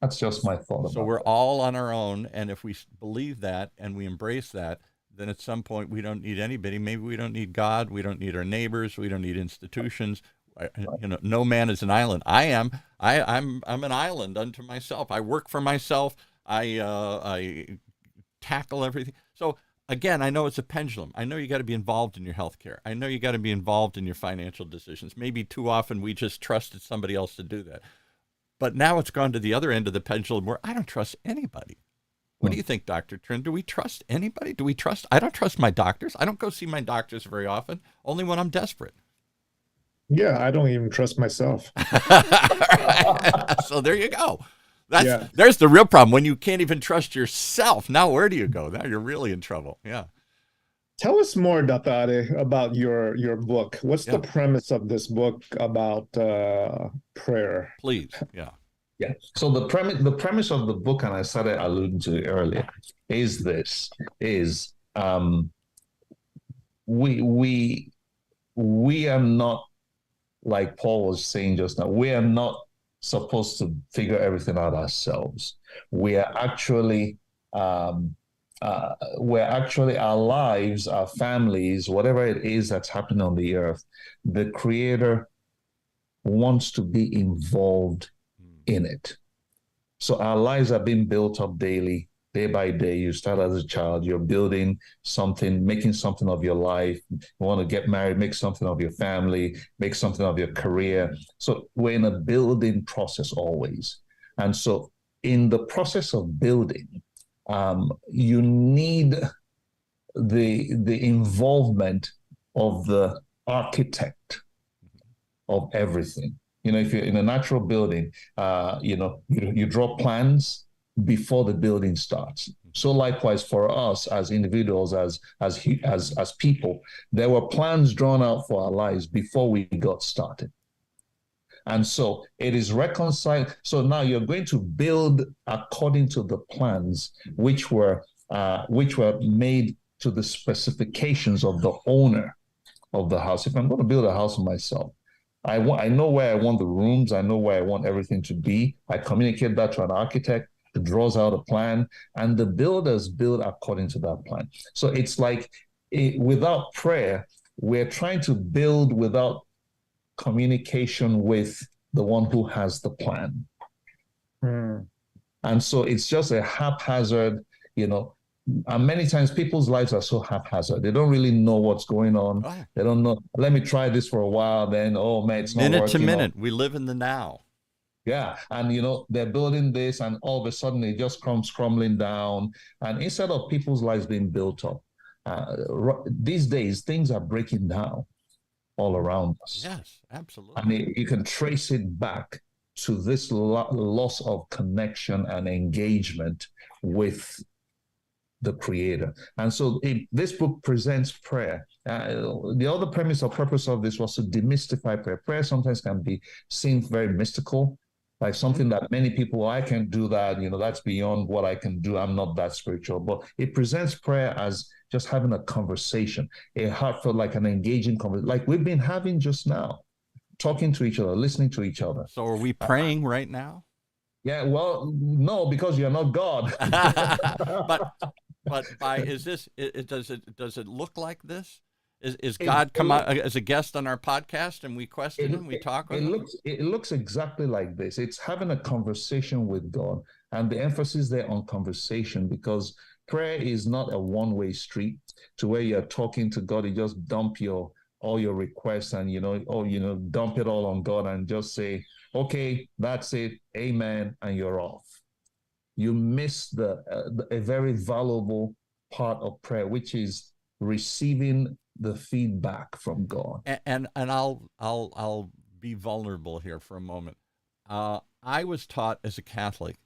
that's just my thought So about we're that. all on our own, and if we believe that and we embrace that, then at some point we don't need anybody. Maybe we don't need God. We don't need our neighbors. We don't need institutions. No man is an island. I'm an island unto myself. I work for myself. I tackle everything. So again, I know it's a pendulum. I know you got to be involved in your healthcare. I know you got to be involved in your financial decisions. Maybe too often we just trusted somebody else to do that. But now it's gone to the other end of the pendulum where I don't trust anybody. What do you think, Dr. Trin? Do we trust anybody? I don't trust my doctors. I don't go see my doctors very often, only when I'm desperate. Yeah, I don't even trust myself. So there you go. There's the real problem. When you can't even trust yourself, now where do you go? Now you're really in trouble. Yeah. Tell us more, Dr. Ade, about your book. What's the premise of this book about prayer? Please. Yeah. Yeah. So the premise of the book, and I started alluding to it earlier, is this: we are not, like Paul was saying just now, we are not supposed to figure everything out ourselves. We are actually our lives, our families, whatever it is that's happening on the earth, the Creator wants to be involved in it. So our lives are being built up daily, day by day. You start as a child, you're building something, making something of your life. You want to get married, make something of your family, make something of your career. So we're in a building process always. And so in the process of building, you need the involvement of the architect of everything. If you're in a natural building, you draw plans before the building starts. So likewise for us as individuals, as people, there were plans drawn out for our lives before we got started. And so it is reconciled. So now you're going to build according to the plans which were made to the specifications of the owner of the house. If I'm going to build a house for myself, I know where I want the rooms. I know where I want everything to be. I communicate that to an architect who draws out a plan, and the builders build according to that plan. So it's like without prayer, we're trying to build without communication with the one who has the plan. And so it's just a haphazard, and many times people's lives are so haphazard. They don't really know what's going on. Oh. They don't know. Let me try this for a while. Then, oh man, it's not working. Minute to minute. We live in the now. Yeah. And, they're building this and all of a sudden it just comes crumbling down. And instead of people's lives being built up, these days, things are breaking down all around us. Yes, absolutely. And you can trace it back to this loss of connection and engagement with the Creator. And so this book presents prayer. The other premise or purpose of this was to demystify prayer. Prayer sometimes can be seen very mystical, like something that many people, I can't do that, that's beyond what I can do. I'm not that spiritual. But it presents prayer as just having a conversation, a heartfelt, like an engaging conversation, like we've been having just now, talking to each other, listening to each other. So are we praying right now? Yeah, well, no, because you're not God. But does it look like this? Is God come out as a guest on our podcast and we question him, we talk with him? It looks exactly like this. It's having a conversation with God, and the emphasis there on conversation, because prayer is not a one-way street to where you're talking to God. You just dump all your requests and dump it all on God and just say, okay, that's it, amen, and you're off. You miss a very valuable part of prayer, which is receiving the feedback from God. And I'll be vulnerable here for a moment. I was taught as a Catholic,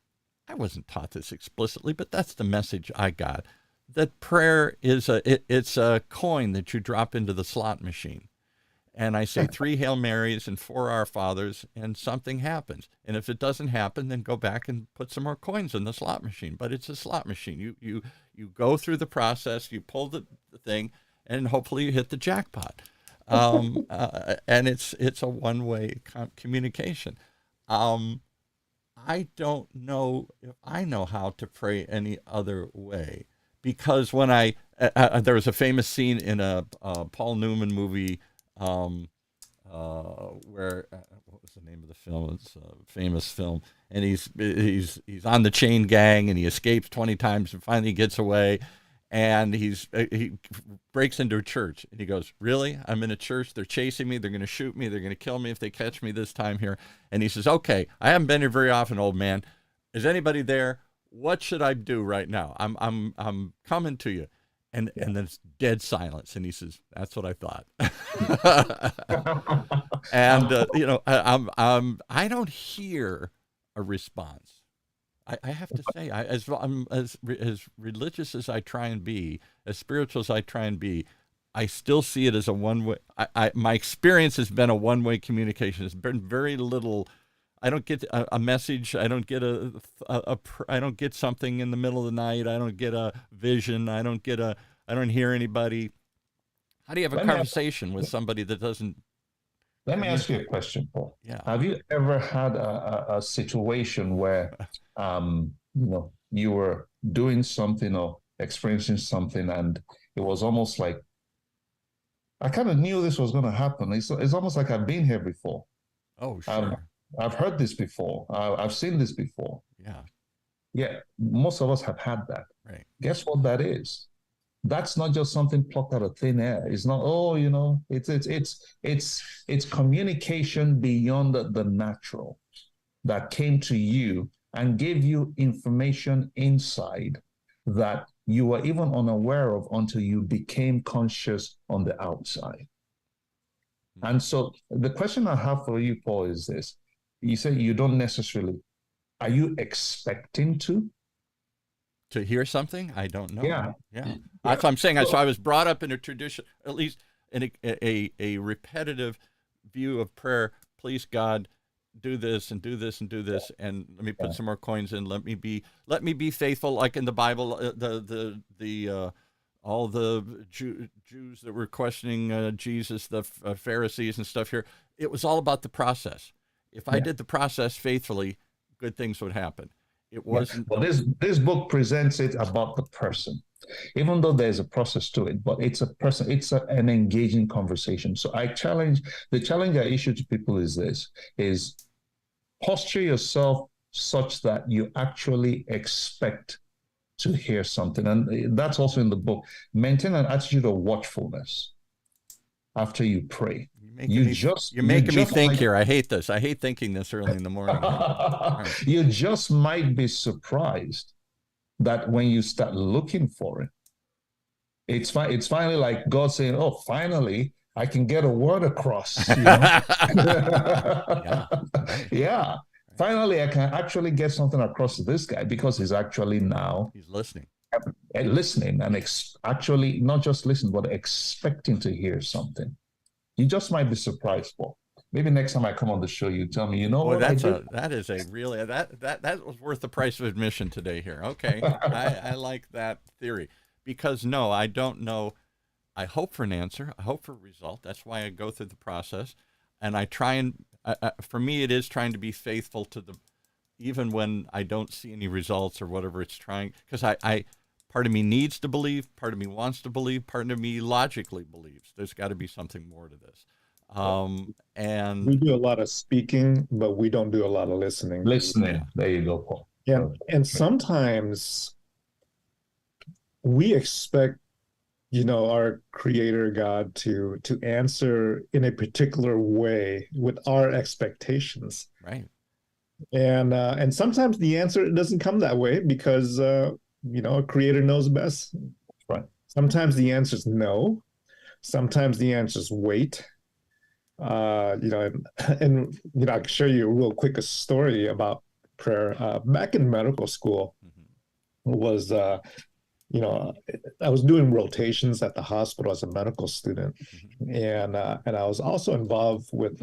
I wasn't taught this explicitly, but that's the message I got, that prayer is it's a coin that you drop into the slot machine. and I say 3 Hail Marys and 4 Our Fathers, and something happens. And if it doesn't happen, then go back and put some more coins in the slot machine. But it's a slot machine. You go through the process, you pull the thing, and hopefully you hit the jackpot. And it's a one-way communication. I don't know if I know how to pray any other way, because when there was a famous scene in a Paul Newman movie where what was the name of the film? It's a famous film, and he's on the chain gang, and he escapes 20 times and finally gets away, and he breaks into a church, and he goes, "Really? I'm in a church. They're chasing me. They're going to shoot me. They're going to kill me if they catch me this time here." And he says, "Okay, I haven't been here very often, old man. Is anybody there? What should I do right now? I'm coming to you." And then it's dead silence, and he says, "That's what I thought." And I don't hear a response. I have to say, I'm as religious as I try and be, as spiritual as I try and be, I still see it as a one-way. My experience has been a one-way communication. There's been very little. I don't get a message. I don't get I don't get something in the middle of the night. I don't get a vision. I don't hear anybody. How do you have a conversation with somebody that doesn't? Let me ask you a question, Paul. Yeah. Have you ever had a situation where, you were doing something or experiencing something, and it was almost like, I kind of knew this was going to happen. It's almost like I've been here before. Oh, sure. I've heard this before. I've seen this before. Yeah. Yeah. Most of us have had that. Right. Guess what that is? That's not just something plucked out of thin air. It's not, it's communication beyond the natural that came to you and gave you information inside that you were even unaware of until you became conscious on the outside. And so the question I have for you, Paul, is this. You say you don't necessarily, are you expecting to hear something? I don't know. Yeah. That's what I'm saying. So I was brought up in a tradition, at least in a repetitive view of prayer. Please, God, do this and do this and do this, and let me put some more coins in. Let me be faithful, like in the Bible. All the Jews that were questioning Jesus, the Pharisees and stuff here. It was all about the process. If I did the process faithfully, good things would happen. It wasn't. Well, this book presents it about the person, even though there's a process to it, but it's a person, it's an engaging conversation. So the challenge I issue to people is this, is posture yourself such that you actually expect to hear something. And that's also in the book. Maintain an attitude of watchfulness after you pray. You're making me think here. I hate this. I hate thinking this early in the morning. Right. You just might be surprised that when you start looking for it, it's finally like God saying, "Oh, finally, I can get a word across." Yeah. Finally, I can actually get something across to this guy because he's actually he's listening. Listening and actually not just listening, but expecting to hear something. You just might be surprised, Paul. Maybe next time I come on the show, you tell me, that was worth the price of admission today here. Okay. I like that theory, because no, I don't know. I hope for an answer. I hope for a result. That's why I go through the process, and I try and, for me, it is trying to be faithful to even when I don't see any results or whatever it's trying, because part of me needs to believe, part of me wants to believe, part of me logically believes. There's got to be something more to this. And we do a lot of speaking, but we don't do a lot of listening. There you go, Paul. Yeah. And sometimes we expect, our creator God to answer in a particular way with our expectations. Right. And sometimes the answer doesn't come that way because, a creator knows best. Right. Sometimes the answer is no. Sometimes the answer is wait. I can share you a real quick story about prayer. Back in medical school, was I was doing rotations at the hospital as a medical student, Mm-hmm. and I was also involved with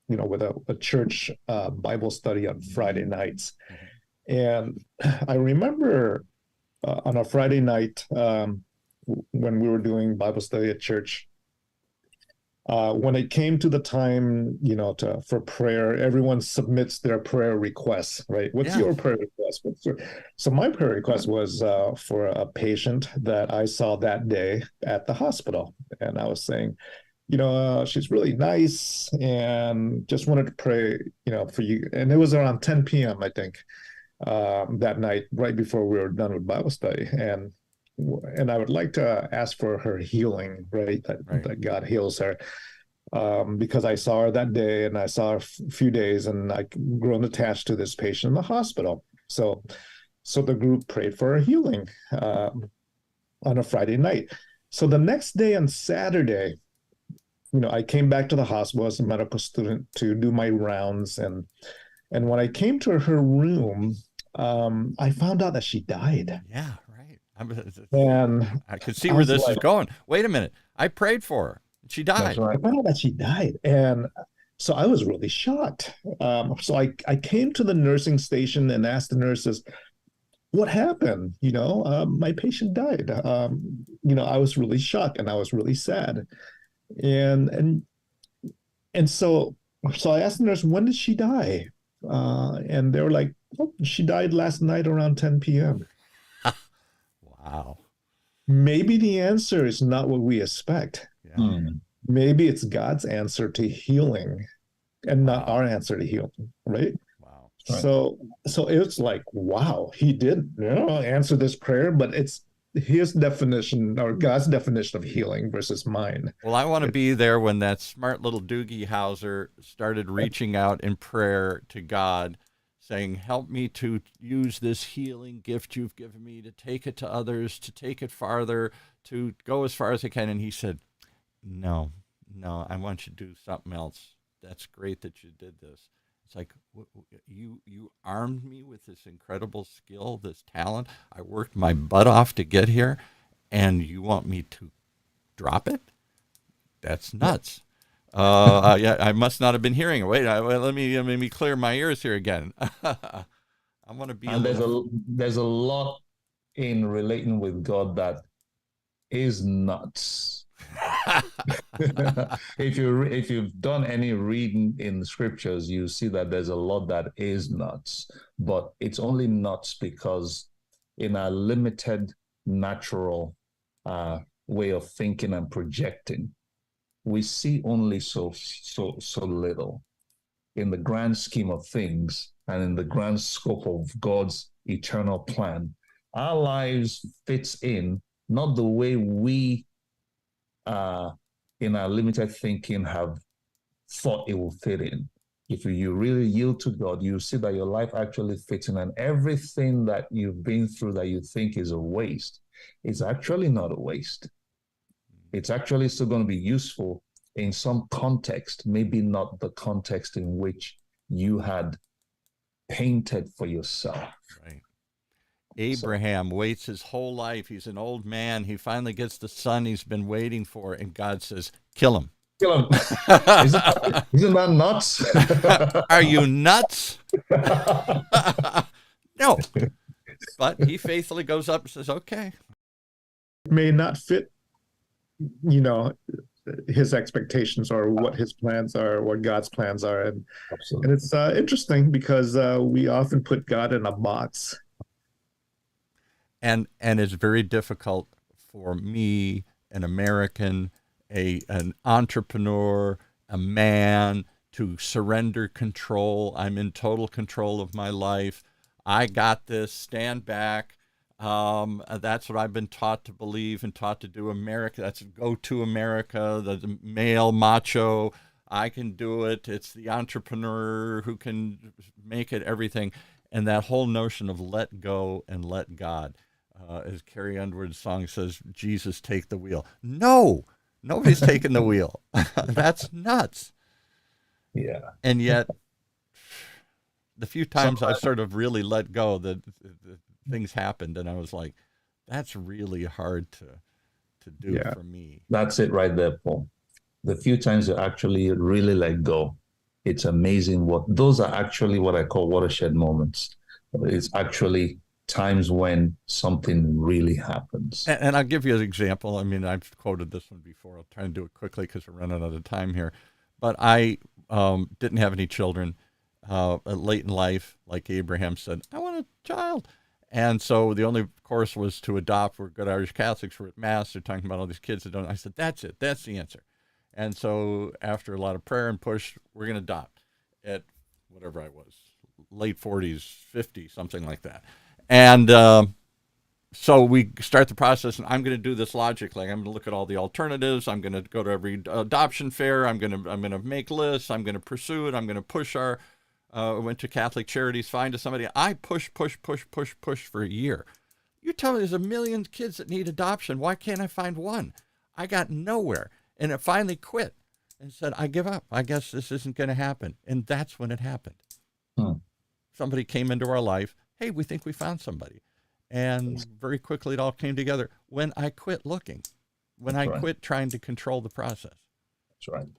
with a church Bible study on Friday nights. Mm-hmm. And I remember on a Friday night when we were doing Bible study at church, when it came to the time, for prayer, everyone submits their prayer requests, right? What's Yeah. your prayer request? So my prayer request was for a patient that I saw that day at the hospital, and I was saying, she's really nice, and just wanted to pray, for you. And it was around 10 p.m., I think, that night, right before we were done with Bible study, and I would like to ask for her healing, right? Right. That God heals her, because I saw her that day, and I saw her a few days, and I grown attached to this patient in the hospital. So the group prayed for her healing on a Friday night. So the next day on Saturday, I came back to the hospital as a medical student to do my rounds, and when I came to her room, I found out that she died. Yeah, right. And I could see I where was this is like, going. Wait a minute. I prayed for her. She That's died. right. I found out that she died. And so I was really shocked. So I came to the nursing station and asked the nurses, what happened? My patient died. I was really shocked and I was really sad. And and and so I asked the nurse, when did she die? And they were like, oh, she died last night around 10 p.m. Wow. Maybe the answer is not what we expect. Yeah. Mm. Maybe it's God's answer to healing and not Wow. our answer to healing, right? Wow. Right. So it's like, wow, he did, answer this prayer, but it's his definition or God's definition of healing versus mine. Well, I want to be there when that smart little Doogie Howser started reaching out in prayer to God, saying, help me to use this healing gift you've given me, to take it to others, to take it farther, to go as far as I can. And he said, no, I want you to do something else. That's great that you did this. It's like, you armed me with this incredible skill, this talent. I worked my butt off to get here, and you want me to drop it? That's nuts. Yeah, I must not have been hearing it. Wait, let me clear my ears here again. I want to be And there's a lot in relating with God that is nuts. If you've done any reading in the scriptures, you see that there's a lot that is nuts, but it's only nuts because in our limited natural way of thinking and projecting, we see only so little. In the grand scheme of things and in the grand scope of God's eternal plan, our lives fits in not the way we in our limited thinking have thought it will fit in. If you really yield to God, you see that your life actually fits in, and everything that you've been through that you think is a waste is actually not a waste. It's actually still going to be useful in some context, maybe not the context in which you had painted for yourself. Right. Abraham waits his whole life. He's an old man. He finally gets the son he's been waiting for, and God says, kill him. Kill him. Isn't that nuts? Are you nuts? No. But he faithfully goes up and says, okay. It may not fit, his expectations or what his plans are, what God's plans are. And it's interesting because we often put God in a box. And it's very difficult for me, an American, an entrepreneur, a man, to surrender control. I'm in total control of my life. I got this. Stand back. That's what I've been taught to believe and taught to do. America, that's go to America, the male macho. I can do it. It's the entrepreneur who can make it everything. And that whole notion of let go and let God. As Carrie Underwood's song says, Jesus, take the wheel. No, nobody's taking the wheel. That's nuts. Yeah. And yet, the few times I sort of really let go, the things happened, and I was like, That's really hard to do Yeah. for me. That's it right there, Paul. The few times you actually really let go, it's amazing what those are actually what I call watershed moments. It's actually times when something really happens. And I'll give you an example. I mean, I've quoted this one before. I'll try and do it quickly because we're running out of time here. But I didn't have any children late in life. Like Abraham said, I want a child. And so the only course was to adopt. We're good Irish Catholics. We're at Mass. They're talking about all these kids that don't. I said, that's it. That's the answer. And so after a lot of prayer and push, we're going to adopt at whatever I was, late 40s, 50, something like that. And so we start the process, and I'm going to do this logically. I'm going to look at all the alternatives. I'm going to go to every adoption fair. I'm going to make lists. I'm going to pursue it. I'm going to push our. Went to Catholic Charities, find somebody. I push for a year. You tell me there's a million kids that need adoption. Why can't I find one? I got nowhere, and it finally quit and said, I give up. I guess this isn't going to happen. And that's when it happened. Somebody came into our life. Hey, we think we found somebody. And very quickly it all came together when I quit looking, when I quit trying to control the process. That's right.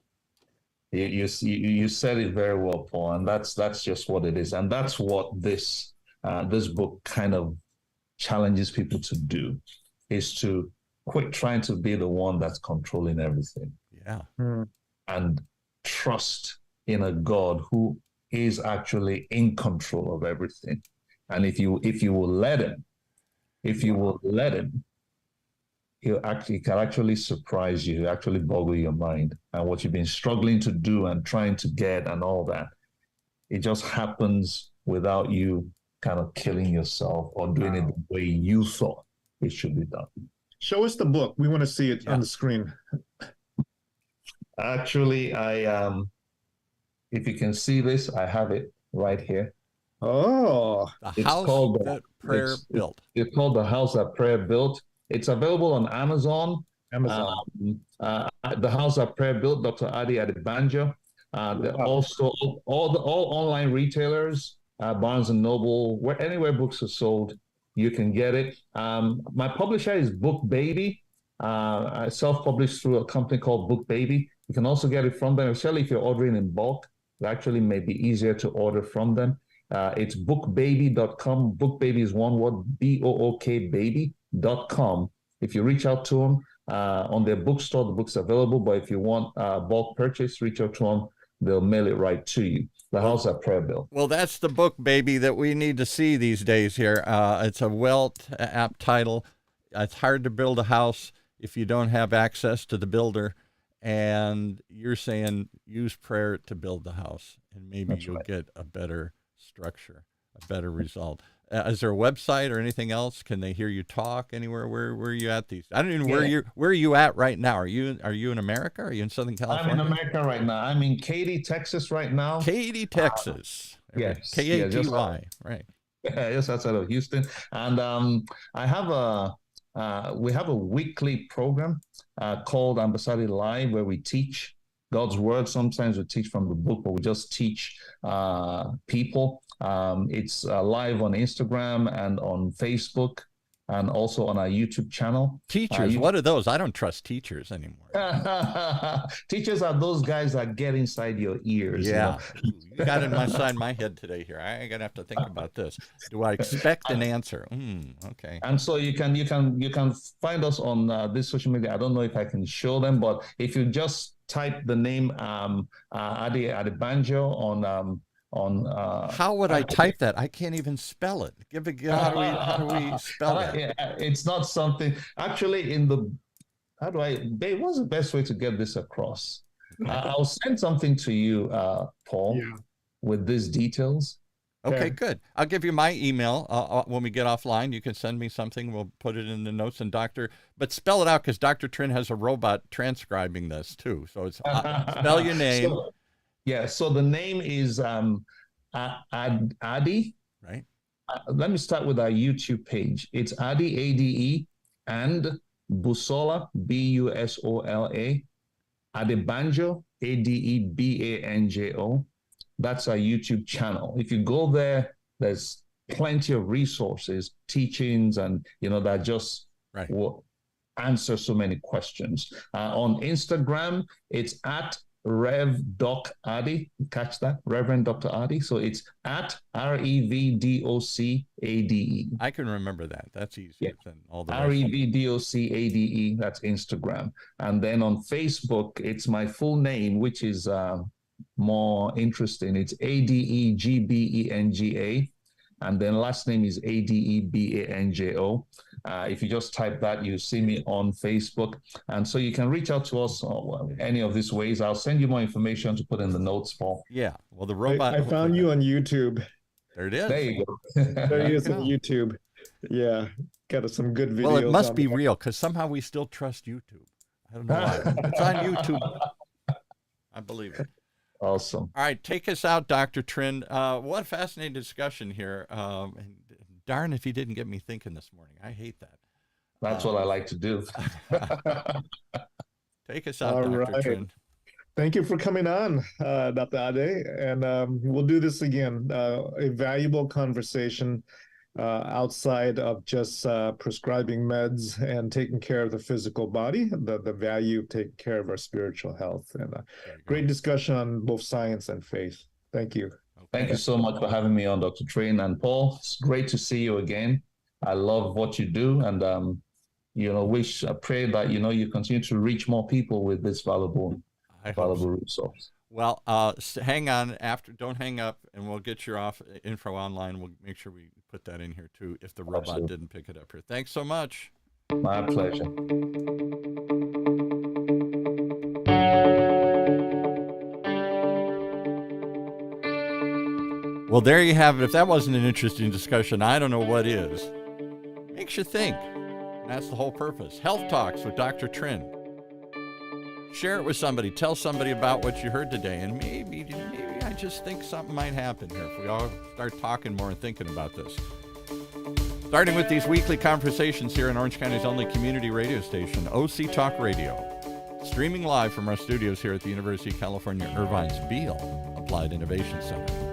You said it very well, Paul, and that's just what it is. And that's what this book kind of challenges people to do, is to quit trying to be the one that's controlling everything. Yeah. And trust in a God who is actually in control of everything. And if you will let him, he can actually surprise you. He'll actually boggle your mind. And what you've been struggling to do and trying to get and all that, it just happens without you kind of killing yourself or doing it the way you thought it should be done. Show us the book. We want to see it on the screen. Actually, if you can see this, I have it right here. Oh, the house that prayer built. It's called The House That Prayer Built. It's available on Amazon. The House That Prayer Built, Dr. Ade Adebanjo. Also, all online retailers, Barnes and Noble, anywhere books are sold, you can get it. My publisher is Book Baby. I self-published through a company called Book Baby. You can also get it from them, especially if you're ordering in bulk. It actually may be easier to order from them. It's bookbaby.com. Bookbaby is one word, BOOKbaby.com. If you reach out to them on their bookstore, the book's available. But if you want bulk purchase, reach out to them. They'll mail it right to you. The House That Prayer Built. Well, that's the book, baby, that we need to see these days here. It's a well-apt title. It's hard to build a house if you don't have access to the builder. And you're saying use prayer to build the house, and maybe you'll get a better structure, a better result. Is there a website or anything else? Can they hear you talk anywhere? Where are you at these? I don't even know where are you at right now? Are you in America? Are you in Southern California? I'm in America right now. I'm in Katy, Texas right now. Katy, Texas. Yes. Katy, right. Just outside of Houston. And we have a weekly program called Ambassador Live, where we teach God's word. Sometimes we teach from the book, but we just teach people. It's live on Instagram and on Facebook, and also on our YouTube channel. Teachers, what are those? I don't trust teachers anymore. Teachers are those guys that get inside your ears. Yeah, you got it inside my head today here. I'm gonna have to think about this. Do I expect an answer? Okay. And so you can find us on this social media. I don't know if I can show them, but if you just type the name Ade Adebanjo on how would I type that? I can't even spell it. How do we spell it? It's not something actually babe, what's the best way to get this across? I'll send something to you, Paul, with these details. Okay, good. I'll give you my email when we get offline. You can send me something. We'll put it in the notes. And but spell it out, because Dr. TRINH has a robot transcribing this too. So it's spell your name. So the name is Ade. Right. Let me start with our YouTube page. It's Ade, Ade, and Busola, Busola, Adebanjo, Adebanjo. That's our YouTube channel. If you go there, there's plenty of resources, teachings, and that just Right. will answer so many questions. On Instagram, it's at Rev Doc Ade. Catch that, Reverend Dr. Ade. So it's at REVDOCADE. I can remember that. That's easier than all the rest. REVDOCADE. That's Instagram. And then on Facebook, it's my full name, which is more interesting. It's ADEGBENGA. And then last name is ADEBANJO. If you just type that, you see me on Facebook. And so you can reach out to us any of these ways. I'll send you more information to put in the notes, Paul. Yeah. Well, the robot. I found you on YouTube. There it is. There you go. There he is on YouTube. Yeah. Got some good videos. Well, it must be real because somehow we still trust YouTube. I don't know why. It's on YouTube. I believe it. Awesome. All right, take us out, Dr. TRINH. What a fascinating discussion here. And darn if you didn't get me thinking this morning. I hate that. That's what I like to do. Take us out, All Dr. right. TRINH. Thank you for coming on, Dr. Ade. And we'll do this again. A valuable conversation outside of just prescribing meds and taking care of the physical body, the value of taking care of our spiritual health. And great discussion on both science and faith. Thank you. Okay. Thank you so much for having me on, Dr. TRINH. And Paul, it's great to see you again. I love what you do, and I pray that you continue to reach more people with this valuable resource. Well, hang on don't hang up, and we'll get your info online. We'll make sure we put that in here too if the robot didn't pick it up here. Thanks so much. My pleasure. Well, there you have it. If that wasn't an interesting discussion, I don't know what is. Makes you think. That's the whole purpose. Health Talks with Dr. TRINH. Share it with somebody. Tell somebody about what you heard today. And maybe I just think something might happen here if we all start talking more and thinking about this. Starting with these weekly conversations here in Orange County's only community radio station, OC Talk Radio. Streaming live from our studios here at the University of California, Irvine's Beale Applied Innovation Center.